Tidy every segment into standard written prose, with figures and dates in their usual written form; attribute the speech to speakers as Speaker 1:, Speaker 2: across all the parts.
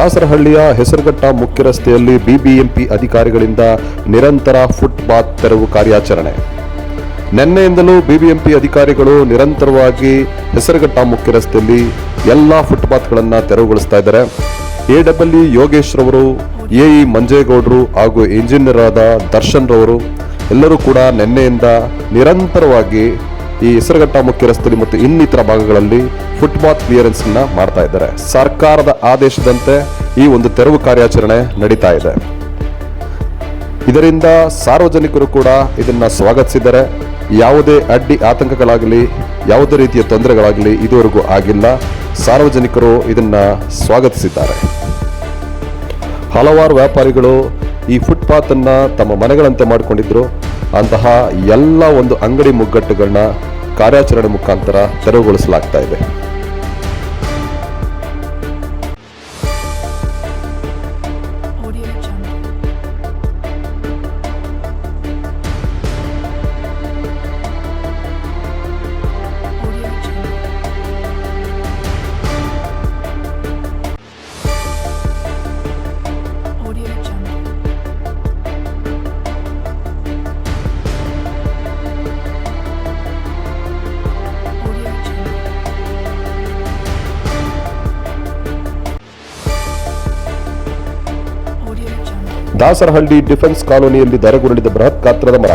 Speaker 1: ದಾಸರಹಳ್ಳಿಯ ಹೆಸರುಘಟ್ಟ ಮುಖ್ಯ ರಸ್ತೆಯಲ್ಲಿ ಬಿಬಿಎಂಪಿ ಅಧಿಕಾರಿಗಳಿಂದ ನಿರಂತರ ಫುಟ್ಪಾತ್ ತೆರವು ಕಾರ್ಯಾಚರಣೆ. ನಿನ್ನೆಯಿಂದಲೂ ಬಿಬಿಎಂಪಿ ಅಧಿಕಾರಿಗಳು ನಿರಂತರವಾಗಿ ಹೆಸರುಘಟ್ಟ ಮುಖ್ಯ ರಸ್ತೆಯಲ್ಲಿ ಎಲ್ಲ ಫುಟ್ಪಾತ್ಗಳನ್ನು ತೆರವುಗೊಳಿಸ್ತಾ ಇದ್ದಾರೆ. ಎಡಬ್ಲ್ಯೂ ಯೋಗೇಶ್ ರವರು, ಎಇ ಮಂಜೇಗೌಡರು ಹಾಗೂ ಇಂಜಿನಿಯರ್ ಆದ ದರ್ಶನ್ ರವರು ಎಲ್ಲರೂ ಕೂಡ ನಿನ್ನೆಯಿಂದ ನಿರಂತರವಾಗಿ ಈ ಹೆಸರುಘಟ್ಟ ಮುಖ್ಯ ರಸ್ತೆಯಲ್ಲಿ ಮತ್ತು ಇನ್ನಿತರ ಭಾಗಗಳಲ್ಲಿ ಫುಟ್ಪಾತ್ ಕ್ಲಿಯರೆನ್ಸ್ ಮಾಡ್ತಾ ಇದ್ದಾರೆ. ಸರ್ಕಾರದ ಆದೇಶದಂತೆ ಈ ಒಂದು ತೆರವು ಕಾರ್ಯಾಚರಣೆ ನಡೀತಾ ಇದೆ. ಇದರಿಂದ ಸಾರ್ವಜನಿಕರು ಕೂಡ ಇದನ್ನ ಸ್ವಾಗತಿಸಿದ್ದಾರೆ. ಯಾವುದೇ ಅಡ್ಡಿ ಆತಂಕಗಳಾಗಲಿ, ಯಾವುದೇ ರೀತಿಯ ತೊಂದರೆಗಳಾಗಲಿ ಇದುವರೆಗೂ ಆಗಿಲ್ಲ. ಸಾರ್ವಜನಿಕರು ಇದನ್ನ ಸ್ವಾಗತಿಸಿದ್ದಾರೆ. ಹಲವಾರು ವ್ಯಾಪಾರಿಗಳು ಈ ಫುಟ್ಪಾತ್ ಅನ್ನ ತಮ್ಮ ಮನೆಗಳಂತೆ ಮಾಡಿಕೊಂಡಿದ್ರು. ಅಂತಹ ಎಲ್ಲ ಒಂದು ಅಂಗಡಿ ಮುಗ್ಗಟ್ಟುಗಳನ್ನ ಕಾರ್ಯಾಚರಣೆ ಮುಖಾಂತರ ತೆರವುಗೊಳಿಸಲಾಗ್ತಾ ಇದೆ. ದಾಸರಹಳ್ಳಿ ಡಿಫೆನ್ಸ್ ಕಾಲೋನಿಯಲ್ಲಿ ಧರೆಗುರುಳಿದ ಬೃಹತ್ ಗಾತ್ರದ ಮರ.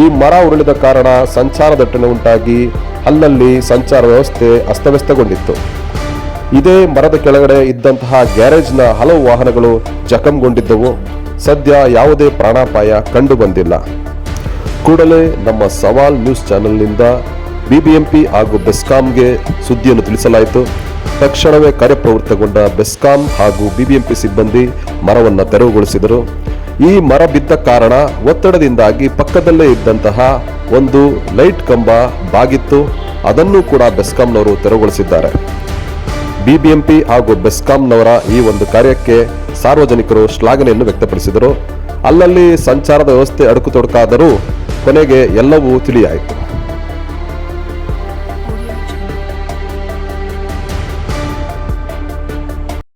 Speaker 1: ಈ ಮರ ಉರುಳಿದ ಕಾರಣ ಸಂಚಾರ ದಟ್ಟಣೆ ಉಂಟಾಗಿ ಅಲ್ಲಲ್ಲಿ ಸಂಚಾರ ವ್ಯವಸ್ಥೆ ಅಸ್ತವ್ಯಸ್ತಗೊಂಡಿತ್ತು. ಇದೇ ಮರದ ಕೆಳಗಡೆ ಇದ್ದಂತಹ ಗ್ಯಾರೇಜ್ನ ಹಲವು ವಾಹನಗಳು ಜಖಂಗೊಂಡಿದ್ದವು. ಸದ್ಯ ಯಾವುದೇ ಪ್ರಾಣಾಪಾಯ ಕಂಡು ಬಂದಿಲ್ಲ. ಕೂಡಲೇ ನಮ್ಮ ಸವಾಲ್ ನ್ಯೂಸ್ ಚಾನೆಲ್ನಿಂದ ಬಿಬಿಎಂಪಿ ಹಾಗೂ ಬೆಸ್ಕಾಂಗೆ ಸುದ್ದಿಯನ್ನು ತಿಳಿಸಲಾಯಿತು. ತಕ್ಷಣವೇ ಕಾರ್ಯಪ್ರವೃತ್ತಗೊಂಡ ಬೆಸ್ಕಾಂ ಹಾಗೂ ಬಿಬಿಎಂಪಿ ಸಿಬ್ಬಂದಿ ಮರವನ್ನು ತೆರವುಗೊಳಿಸಿದರು. ಈ ಮರ ಬಿದ್ದ ಕಾರಣ ಒತ್ತಡದಿಂದಾಗಿ ಪಕ್ಕದಲ್ಲೇ ಇದ್ದಂತಹ ಒಂದು ಲೈಟ್ ಕಂಬ ಬಾಗಿತ್ತು. ಅದನ್ನು ಕೂಡ ಬೆಸ್ಕಾಂನವರು ತೆರವುಗೊಳಿಸಿದ್ದಾರೆ. ಬಿಬಿಎಂಪಿ ಹಾಗೂ ಬೆಸ್ಕಾಂನವರ ಈ ಒಂದು ಕಾರ್ಯಕ್ಕೆ ಸಾರ್ವಜನಿಕರು ಶ್ಲಾಘನೆಯನ್ನು ವ್ಯಕ್ತಪಡಿಸಿದರು. ಅಲ್ಲಲ್ಲಿ ಸಂಚಾರದ ವ್ಯವಸ್ಥೆ ಅಡುಕು ತೊಡಕಾದರೂ ಕೊನೆಗೆ ಎಲ್ಲವೂ ತಿಳಿಯಾಯಿತು.